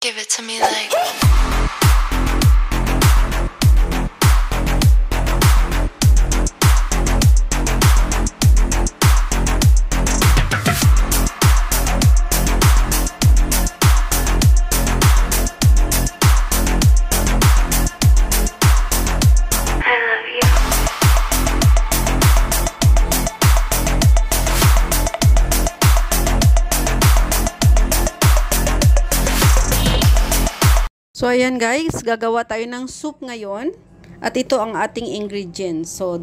Give it to me like. So, ayan guys, gagawa tayo ng soup ngayon. At ito ang ating ingredients. So,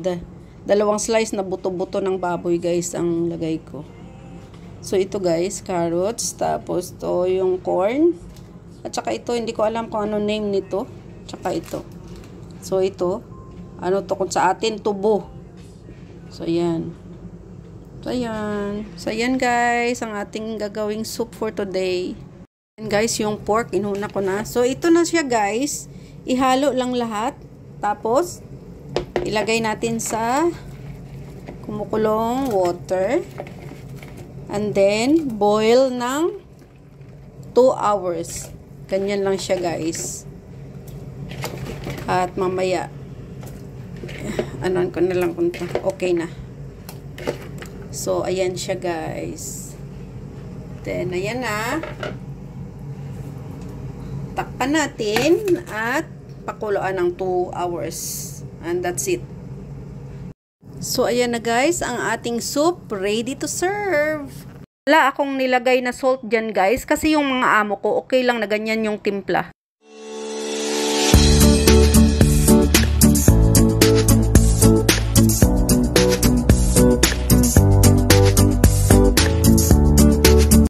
dalawang slice na buto-buto ng baboy guys ang lagay ko. So, ito guys, carrots. Tapos, to yung corn. At saka ito, hindi ko alam kung ano name nito. Tsaka ito. So, ito, ano to kung sa atin, tubo. So, ayan. So, ayan. So, ayan guys, ang ating gagawing soup for today. And guys, yung pork, inuna ko na. So, ito na siya guys. Ihalo lang lahat. Tapos, ilagay natin sa kumukulong water. And then, boil ng 2 hours. Ganyan lang siya guys. At mamaya, anon ko na lang kung okay na. So, ayan siya guys. Then, ayan na. Takpan natin at pakuluan ng 2 hours. And that's it. So, ayan na guys, ang ating soup ready to serve. Wala akong nilagay na salt dyan guys kasi yung mga amo ko okay lang na ganyan yung timpla.